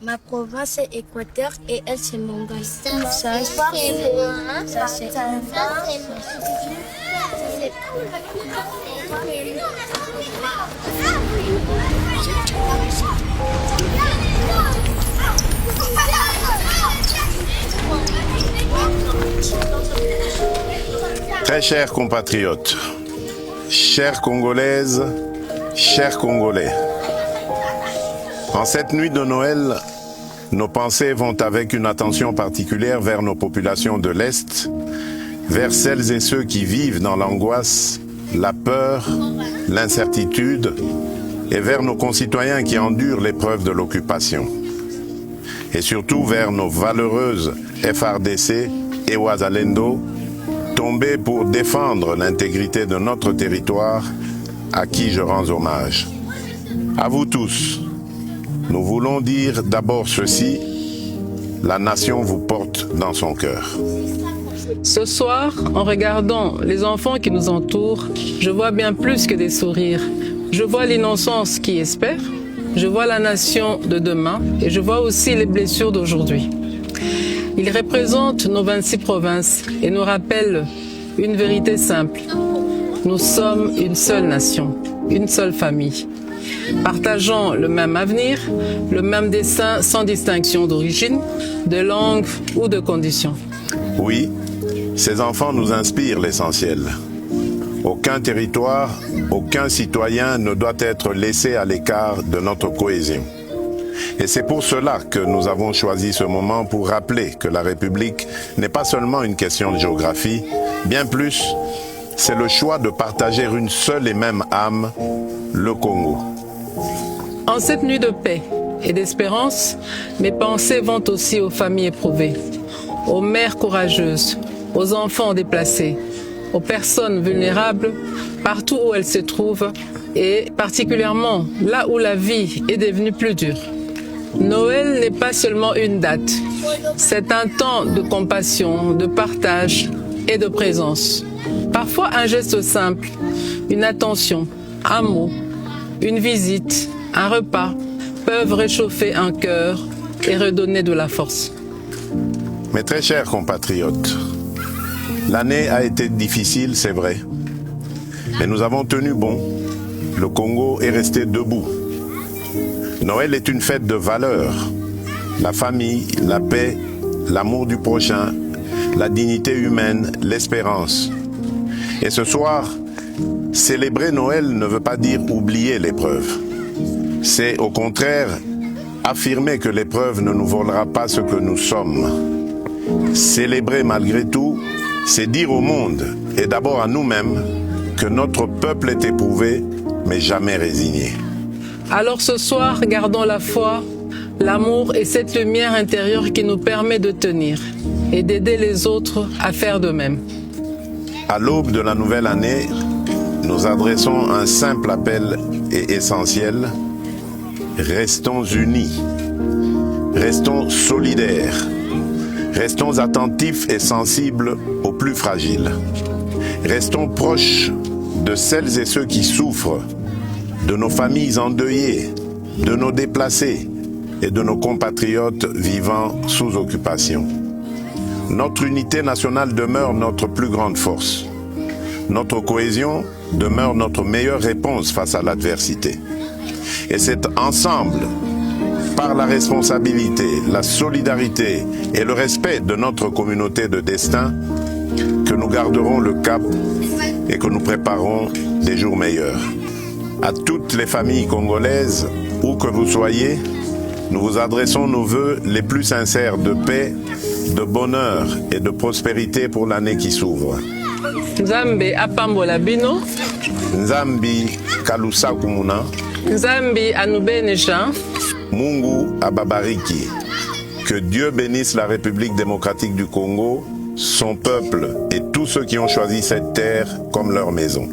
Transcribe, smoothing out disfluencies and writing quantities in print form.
Ma province est Équateur et elle c'est Mongol. Ça c'est moi. Ça c'est Très chers compatriotes, chères Congolaises, chers Congolais, en cette nuit de Noël, nos pensées vont avec une attention particulière vers nos populations de l'Est, vers celles et ceux qui vivent dans l'angoisse, la peur, l'incertitude, et vers nos concitoyens qui endurent l'épreuve de l'occupation. Et surtout vers nos valeureuses FARDC et Wazalendo, tombés pour défendre l'intégrité de notre territoire, à qui je rends hommage. À vous tous, nous voulons dire d'abord ceci, la nation vous porte dans son cœur. Ce soir, en regardant les enfants qui nous entourent, je vois bien plus que des sourires. Je vois l'innocence qui espère, je vois la nation de demain et je vois aussi les blessures d'aujourd'hui. Ils représentent nos 26 provinces et nous rappellent une vérité simple. Nous sommes une seule nation, une seule famille. Partageant le même avenir, le même destin sans distinction d'origine, de langue ou de condition. Oui, ces enfants nous inspirent l'essentiel. Aucun territoire, aucun citoyen ne doit être laissé à l'écart de notre cohésion. Et c'est pour cela que nous avons choisi ce moment pour rappeler que la République n'est pas seulement une question de géographie, bien plus, c'est le choix de partager une seule et même âme, le Congo. En cette nuit de paix et d'espérance, mes pensées vont aussi aux familles éprouvées, aux mères courageuses, aux enfants déplacés, aux personnes vulnérables, partout où elles se trouvent, et particulièrement là où la vie est devenue plus dure. Noël n'est pas seulement une date, c'est un temps de compassion, de partage et de présence. Parfois un geste simple, une attention, un mot, une visite, un repas peuvent réchauffer un cœur et redonner de la force. Mes très chers compatriotes, l'année a été difficile, c'est vrai, mais nous avons tenu bon. Le Congo est resté debout. Noël est une fête de valeurs. La famille, la paix, l'amour du prochain, la dignité humaine, l'espérance. Et ce soir, célébrer Noël ne veut pas dire oublier l'épreuve. C'est au contraire affirmer que l'épreuve ne nous volera pas ce que nous sommes. Célébrer malgré tout, c'est dire au monde, et d'abord à nous-mêmes, que notre peuple est éprouvé, mais jamais résigné. Alors ce soir, gardons la foi, l'amour et cette lumière intérieure qui nous permet de tenir et d'aider les autres à faire de même. À l'aube de la nouvelle année, nous adressons un simple appel et essentiel. Restons unis, restons solidaires, restons attentifs et sensibles aux plus fragiles. Restons proches de celles et ceux qui souffrent, de nos familles endeuillées, de nos déplacés et de nos compatriotes vivant sous occupation. Notre unité nationale demeure notre plus grande force. Notre cohésion demeure notre meilleure réponse face à l'adversité. Et c'est ensemble, par la responsabilité, la solidarité et le respect de notre communauté de destin, que nous garderons le cap et que nous préparons des jours meilleurs. À toutes les familles congolaises, où que vous soyez, nous vous adressons nos vœux les plus sincères de paix, de bonheur et de prospérité pour l'année qui s'ouvre. Nzambe apambola bino, Nzambi kalusa kumuna, Nzambe anubenesha, Mungu ababariki. Que Dieu bénisse la République démocratique du Congo, son peuple et tous ceux qui ont choisi cette terre comme leur maison.